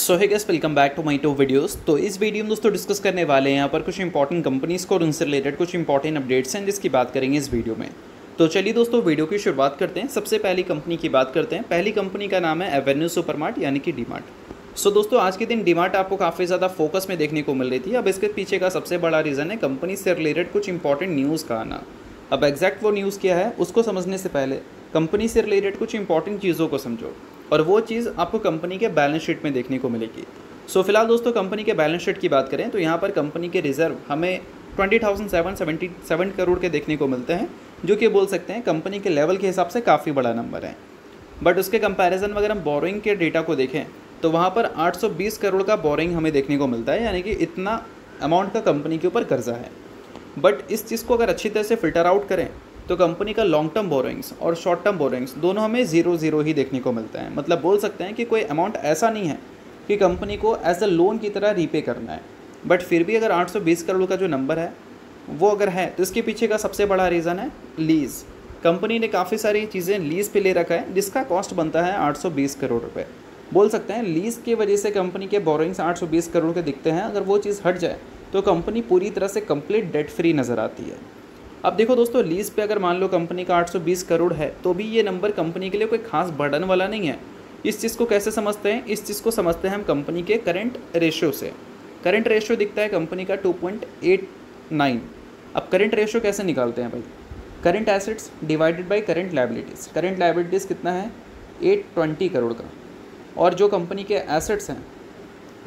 So hey guys, welcome back to my to videos. तो इस video में दोस्तों डिस्कस करने वाले हैं यहाँ पर कुछ इंपॉर्टेंट कंपनीज़ को और उनसे रिलेटेड कुछ इंपॉर्टेंट अपडेट्स हैं जिसकी बात करेंगे इस वीडियो में। तो चलिए दोस्तों वीडियो की शुरुआत करते हैं। सबसे पहली कंपनी की बात करते हैं। पहली कंपनी का नाम है एवेन्यू सुपरमार्ट यानी कि डीमार्ट। सो दोस्तों आज के दिन डीमार्ट आपको काफ़ी ज़्यादा फोकस में देखने को मिल रही थी। अब इसके पीछे का सबसे बड़ा रीज़न है कंपनी से रिलेटेड कुछ इंपॉर्टेंट न्यूज़ का आना। अब एग्जैक्ट वो न्यूज़ क्या है उसको समझने से पहले कंपनी से रिलेटेड कुछ इंपॉर्टेंट चीज़ों को समझो, और वो चीज़ आपको कंपनी के बैलेंस शीट में देखने को मिलेगी। सो फिलहाल दोस्तों कंपनी के बैलेंस शीट की बात करें तो यहाँ पर कंपनी के रिजर्व हमें 20,777 करोड़ के देखने को मिलते हैं, जो कि बोल सकते हैं कंपनी के लेवल के हिसाब से काफ़ी बड़ा नंबर है। बट उसके कंपैरिजन में अगर हम बोरोइंग के डेटा को देखें तो वहाँ पर 820 करोड़ का बोरोइंग हमें देखने को मिलता है, यानी कि इतना अमाउंट का कंपनी के ऊपर कर्जा है। बट इस चीज़ को अगर अच्छी तरह से फिल्टर आउट करें तो कंपनी का लॉन्ग टर्म बोरोइंग्स और शॉर्ट टर्म बोरोइंग्स दोनों हमें 0-0 ही देखने को मिलता है। मतलब बोल सकते हैं कि कोई अमाउंट ऐसा नहीं है कि कंपनी को एज अ लोन की तरह रीपे करना है। बट फिर भी अगर 820 करोड़ का जो नंबर है वो अगर है तो इसके पीछे का सबसे बड़ा रीज़न है लीज़। कंपनी ने काफ़ी सारी चीज़ें लीज़ पे ले रखा है जिसका कॉस्ट बनता है 820 करोड़ रुपए। बोल सकते हैं लीज़ की वजह से कंपनी के बोरोइंग्स 820 करोड़ के दिखते हैं। अगर वो चीज़ हट जाए तो कंपनी पूरी तरह से कंप्लीट डेट फ्री नज़र आती है। अब देखो दोस्तों, लीज़ पे अगर मान लो कंपनी का 820 करोड़ है तो भी ये नंबर कंपनी के लिए कोई खास बर्डन वाला नहीं है। इस चीज़ को कैसे समझते हैं? इस चीज़ को समझते हैं हम कंपनी के करंट रेशियो से। करंट रेशियो दिखता है कंपनी का 2.89। अब करंट रेशियो कैसे निकालते हैं भाई? Current assets divided by current liabilities. Current liabilities कितना है? 820 करोड़ का। और जो कंपनी के एसेट्स हैं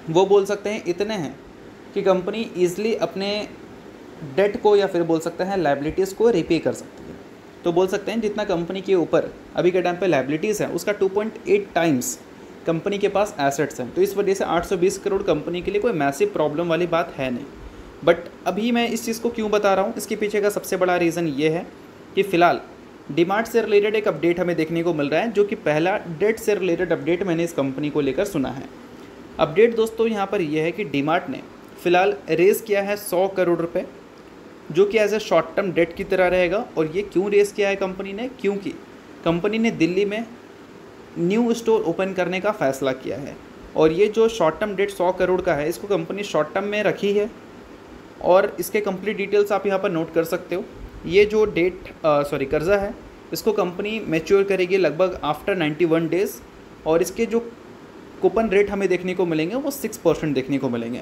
वो बोल सकते हैं इतने हैं कि कंपनी ईजिली अपने डेट को या फिर बोल सकते हैं लायबिलिटीज़ को रिपे कर सकती है। तो बोल सकते हैं जितना कंपनी के ऊपर अभी के टाइम पे लायबिलिटीज़ है उसका 2.8 टाइम्स कंपनी के पास एसेट्स हैं। तो इस वजह से 820 करोड़ कंपनी के लिए कोई मैसिव प्रॉब्लम वाली बात है नहीं। बट अभी मैं इस चीज़ को क्यों बता रहा हूँ, इसके पीछे का सबसे बड़ा रीज़न ये है कि फ़िलहाल डीमार्ट से रिलेटेड एक अपडेट हमें देखने को मिल रहा है, जो कि पहला डेट से रिलेटेड अपडेट मैंने इस कंपनी को लेकर सुना है। अपडेट दोस्तों यहाँ पर यह है कि डीमार्ट ने फ़िलहाल रेज़ किया है 100 करोड़ रुपये, जो कि as a short term debt की तरह रहेगा। और ये क्यों रेज़ किया है कंपनी ने? क्योंकि कंपनी ने दिल्ली में न्यू स्टोर ओपन करने का फ़ैसला किया है, और ये जो शॉर्ट टर्म डेट 100 करोड़ का है इसको कंपनी शॉर्ट टर्म में रखी है। और इसके कंप्लीट डिटेल्स आप यहाँ पर नोट कर सकते हो। ये जो कर्जा है इसको कंपनी मैच्योर करेगी लगभग आफ्टर 91 डेज़, और इसके जो कूपन रेट हमें देखने को मिलेंगे वो 6% देखने को मिलेंगे।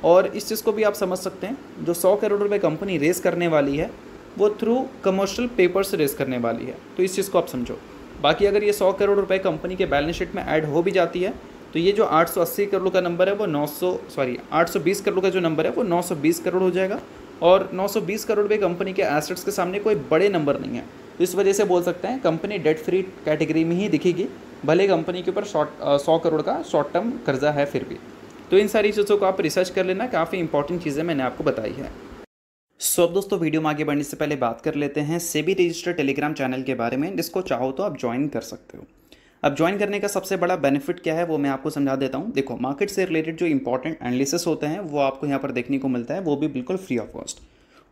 और इस चीज़ को भी आप समझ सकते हैं, जो 100 करोड़ रुपए कंपनी रेज़ करने वाली है वो थ्रू कमर्शियल पेपर से रेज़ करने वाली है। तो इस चीज़ को आप समझो। बाकी अगर ये 100 करोड़ रुपए कंपनी के बैलेंस शीट में ऐड हो भी जाती है तो ये जो 880 करोड़ का नंबर है वो 820 करोड़ का जो नंबर है वो 920 करोड़ हो जाएगा। और 920 करोड़ रुपये कंपनी के एसेट्स के सामने कोई बड़े नंबर नहीं है। तो इस वजह से बोल सकते हैं कंपनी डेट फ्री कैटेगरी में ही दिखेगी, भले कंपनी के ऊपर 100 करोड़ का शॉर्ट टर्म कर्जा है फिर भी। तो इन सारी चीज़ों को आप रिसर्च कर लेना, काफ़ी इंपॉर्टेंट चीज़ें मैंने आपको बताई है। सो अब दोस्तों वीडियो में आगे बढ़ने से पहले बात कर लेते हैं सेबी रजिस्टर्ड टेलीग्राम चैनल के बारे में, जिसको चाहो तो आप ज्वाइन कर सकते हो। अब ज्वाइन करने का सबसे बड़ा बेनिफिट क्या है वो मैं आपको समझा देता हूँ। देखो, मार्केट से रिलेटेड जो इंपॉर्टेंट एनालिसिस होते हैं वो आपको यहाँ पर देखने को मिलता है, वो भी बिल्कुल फ्री ऑफ कॉस्ट।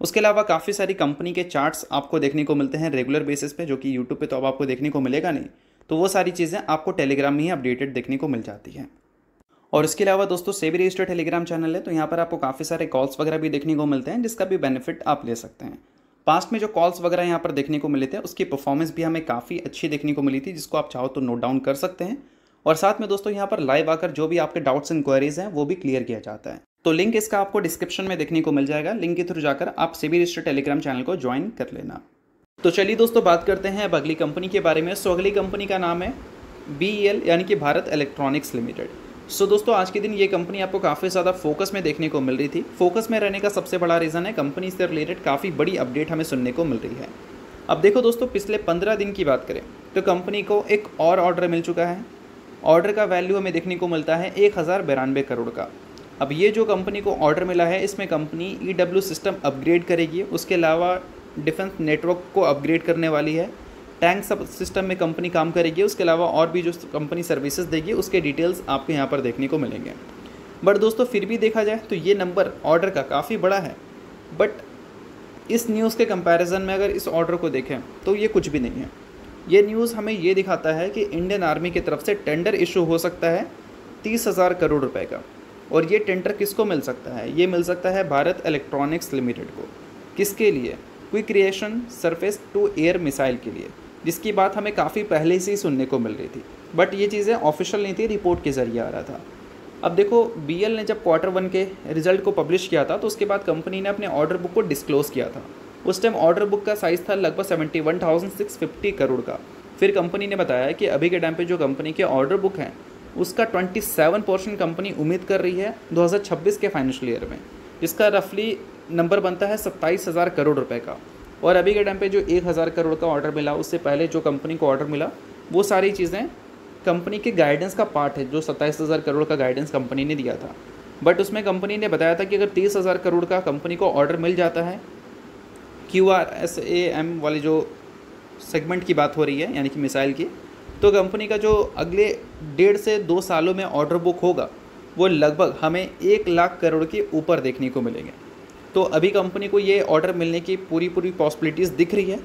उसके अलावा काफ़ी सारी कंपनी के चार्ट्स आपको देखने को मिलते हैं रेगुलर बेसिस पे, जो कि यूट्यूब पे तो अब आपको देखने को मिलेगा नहीं। तो वो सारी चीज़ें आपको टेलीग्राम में ही अपडेटेड देखने को मिल जाती हैं। और इसके अलावा दोस्तों सेबी रजिस्टर्ड टेलीग्राम चैनल है, तो यहाँ पर आपको काफ़ी सारे कॉल्स वगैरह भी देखने को मिलते हैं, जिसका भी बेनिफिट आप ले सकते हैं। पास्ट में जो कॉल्स वगैरह यहाँ पर देखने को मिले थे उसकी परफॉर्मेंस भी हमें काफ़ी अच्छी देखने को मिली थी, जिसको आप चाहो तो नोट डाउन कर सकते हैं। और साथ में दोस्तों यहाँ पर लाइव आकर जो भी आपके डाउट्स एंड क्वेरीज हैं वो भी क्लियर किया जाता है। तो लिंक इसका आपको डिस्क्रिप्शन में देखने को मिल जाएगा। लिंक के थ्रू जाकर आप सेबी रजिस्टर्ड टेलीग्राम चैनल को ज्वाइन कर लेना। तो चलिए दोस्तों बात करते हैं अब अगली कंपनी के बारे में। सो अगली कंपनी का नाम है BEL यानी कि भारत इलेक्ट्रॉनिक्स लिमिटेड। सो दोस्तों आज के दिन ये कंपनी आपको काफ़ी ज़्यादा फोकस में देखने को मिल रही थी। फोकस में रहने का सबसे बड़ा रीज़न है कंपनी से रिलेटेड काफ़ी बड़ी अपडेट हमें सुनने को मिल रही है। अब देखो दोस्तों, पिछले 15 दिन की बात करें तो कंपनी को एक और ऑर्डर मिल चुका है। ऑर्डर का वैल्यू हमें देखने को मिलता है 1092 करोड़ का। अब ये जो कंपनी को ऑर्डर मिला है इसमें कंपनी EW सिस्टम अपग्रेड करेगी, उसके अलावा डिफेंस नेटवर्क को अपग्रेड करने वाली है, टैंक सब सिस्टम में कंपनी काम करेगी, उसके अलावा और भी जो कंपनी सर्विसेज देगी उसके डिटेल्स आपको यहाँ पर देखने को मिलेंगे। बट दोस्तों फिर भी देखा जाए तो ये नंबर ऑर्डर का काफ़ी बड़ा है। बट इस न्यूज़ के कंपैरिजन में अगर इस ऑर्डर को देखें तो ये कुछ भी नहीं है। ये न्यूज़ हमें ये दिखाता है कि इंडियन आर्मी की तरफ से टेंडर इशू हो सकता है 30,000 करोड़ रुपए का। और ये टेंडर किसको मिल सकता है? ये मिल सकता है भारत इलेक्ट्रॉनिक्स लिमिटेड को। किसके लिए? Quick reaction surface to air missile के लिए, जिसकी बात हमें काफ़ी पहले से ही सुनने को मिल रही थी, बट ये चीज़ें ऑफिशियल नहीं थी, रिपोर्ट के ज़रिए आ रहा था। अब देखो, BL ने जब Q1 के रिजल्ट को पब्लिश किया था तो उसके बाद कंपनी ने अपने ऑर्डर बुक को डिस्क्लोज़ किया था। उस टाइम ऑर्डर बुक का साइज़ था लगभग 71,650 करोड़ का। फिर कंपनी ने बताया कि अभी के टाइम पे जो कंपनी के ऑर्डर बुक हैं उसका 27% कंपनी उम्मीद कर रही है 2026 के फाइनेंशियल ईयर में, जिसका रफली नंबर बनता है 27,000 करोड़ रुपए का। और अभी के टाइम पे जो 1,000 करोड़ का ऑर्डर मिला, उससे पहले जो कंपनी को ऑर्डर मिला, वो सारी चीज़ें कंपनी के गाइडेंस का पार्ट है, जो 27,000 करोड़ का गाइडेंस कंपनी ने दिया था। बट उसमें कंपनी ने बताया था कि अगर 30,000 करोड़ का कंपनी को ऑर्डर मिल जाता है, QRSAM वाले जो सेगमेंट की बात हो रही है, यानी कि मिसाइल की, तो कंपनी का जो अगले 1.5 से 2 सालों में ऑर्डर बुक होगा वो लगभग हमें 1 लाख करोड़ के ऊपर देखने को मिलेंगे। तो अभी कंपनी को ये ऑर्डर मिलने की पूरी पॉसिबिलिटीज़ दिख रही है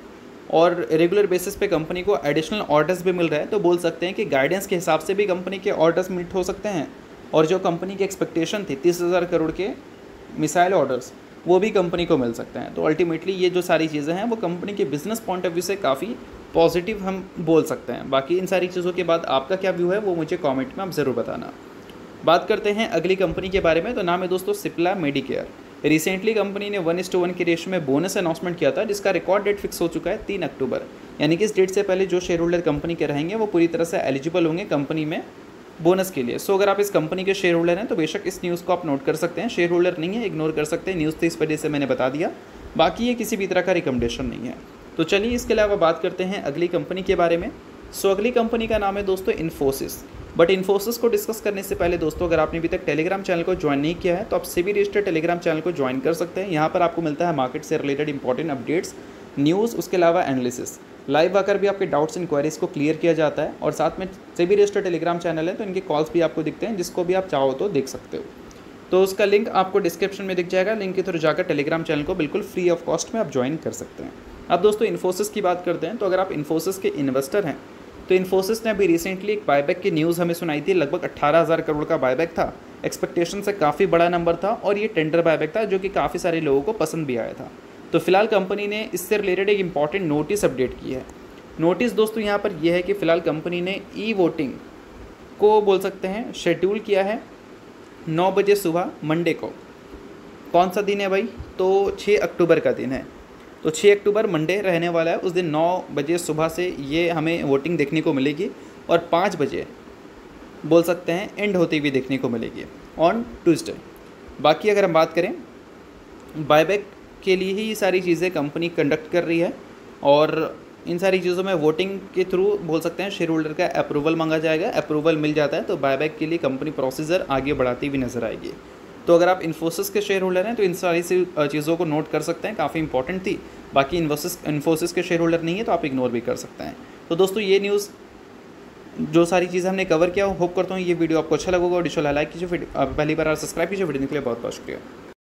और रेगुलर बेसिस पे कंपनी को एडिशनल ऑर्डर्स भी मिल रहे हैं। तो बोल सकते हैं कि गाइडेंस के हिसाब से भी कंपनी के ऑर्डर्स मीट हो सकते हैं, और जो कंपनी की एक्सपेक्टेशन थी 30,000 करोड़ के मिसाइल ऑर्डर्स, वो भी कंपनी को मिल सकते हैं। तो अल्टीमेटली ये जो सारी चीज़ें हैं वो कंपनी के बिजनेस पॉइंट ऑफ व्यू से काफ़ी पॉजिटिव हम बोल सकते हैं। बाकी इन सारी चीज़ों के बाद आपका क्या व्यू है वो मुझे कमेंट में आप ज़रूर बताना। बात करते हैं अगली कंपनी के बारे में, तो नाम है दोस्तों सिप्ला मेडिकेयर। रिसेंटली कंपनी ने 1:1 के रेशियो में बोनस अनाउंसमेंट किया था, जिसका रिकॉर्ड डेट फिक्स हो चुका है 3 अक्टूबर। यानी कि इस डेट से पहले जो शेयर होल्डर कंपनी के रहेंगे वो पूरी तरह से एलिजिबल होंगे कंपनी में बोनस के लिए। सो अगर आप इस कंपनी के शेयर होल्डर हैं तो बेशक इस न्यूज़ को आप नोट कर सकते हैं। शेयर होल्डर नहीं है, इग्नोर कर सकते हैं, न्यूज़ तो इस वजह से मैंने बता दिया, बाकी ये किसी भी तरह का रिकमेंडेशन नहीं है। तो चलिए इसके अलावा बात करते हैं अगली कंपनी के बारे में। सो अगली कंपनी का नाम है दोस्तों इन्फोसिस। बट इन्फोसिस को डिस्कस करने से पहले दोस्तों, अगर आपने अभी तक टेलीग्राम चैनल को ज्वाइन नहीं किया है तो आप सेबी रजिस्टर्ड टेलीग्राम चैनल को ज्वाइन कर सकते हैं। यहाँ पर आपको मिलता है मार्केट से रिलेटेड इंपॉर्टेंट अपडेट्स, न्यूज़, उसके अलावा एनालिसिस। लाइव आकर भी आपके डाउट्स इंक्वायरीज़ को क्लियर किया जाता है, और साथ में सेबी रजिस्टर्ड टेलीग्राम चैनल है तो इनके कॉल्स भी आपको दिखते हैं, जिसको भी आप चाहो तो देख सकते हो। तो उसका लिंक आपको डिस्क्रिप्शन में दिख जाएगा, लिंक के थ्रू जाकर टेलीग्राम चैनल को बिल्कुल फ्री ऑफ कॉस्ट में आप ज्वाइन कर सकते हैं। अब दोस्तों इन्फोसिस की बात करते हैं, तो अगर आप इन्फोसिस के इन्वेस्टर हैं तो इन्फोसिस ने अभी रिसेंटली एक बायबैक की न्यूज़ हमें सुनाई थी। लगभग 18,000 करोड़ का बायबैक था, एक्सपेक्टेशन से काफ़ी बड़ा नंबर था, और ये टेंडर बायबैक था जो कि काफ़ी सारे लोगों को पसंद भी आया था। तो फिलहाल कंपनी ने इससे रिलेटेड एक इंपॉर्टेंट नोटिस अपडेट की है। नोटिस दोस्तों यहाँ पर यह है कि फ़िलहाल कंपनी ने ई-वोटिंग को बोल सकते हैं शेड्यूल किया है 9 बजे सुबह मंडे को। कौन सा दिन है भाई? तो 6 अक्टूबर का दिन है। तो 6 अक्टूबर मंडे रहने वाला है। उस दिन 9 बजे सुबह से ये हमें वोटिंग देखने को मिलेगी, और 5 बजे बोल सकते हैं एंड होती हुई देखने को मिलेगी ऑन ट्यूसडे। बाकी अगर हम बात करें, बायबैक के लिए ही ये सारी चीज़ें कंपनी कंडक्ट कर रही है, और इन सारी चीज़ों में वोटिंग के थ्रू बोल सकते हैं शेयर होल्डर का अप्रूवल मांगा जाएगा। अप्रूवल मिल जाता है तो बायबैक के लिए कंपनी प्रोसीजर आगे बढ़ाती हुई नजर आएगी। तो अगर आप इन्फोसिस के शेयर होल्डर हैं तो इन सारी चीज़ों को नोट कर सकते हैं, काफ़ी इंपॉर्टेंट थी। बाकी इन्फोसिस के शेयर होल्डर नहीं है तो आप इग्नोर भी कर सकते हैं। तो दोस्तों ये न्यूज़, जो सारी चीज़ें हमने कवर किया, होप करता हूँ ये वीडियो आपको अच्छा लगेगा। और लाइक कीजिए, पहली बार सब्सक्राइब कीजिए। वीडियो के लिए बहुत बहुत शुक्रिया।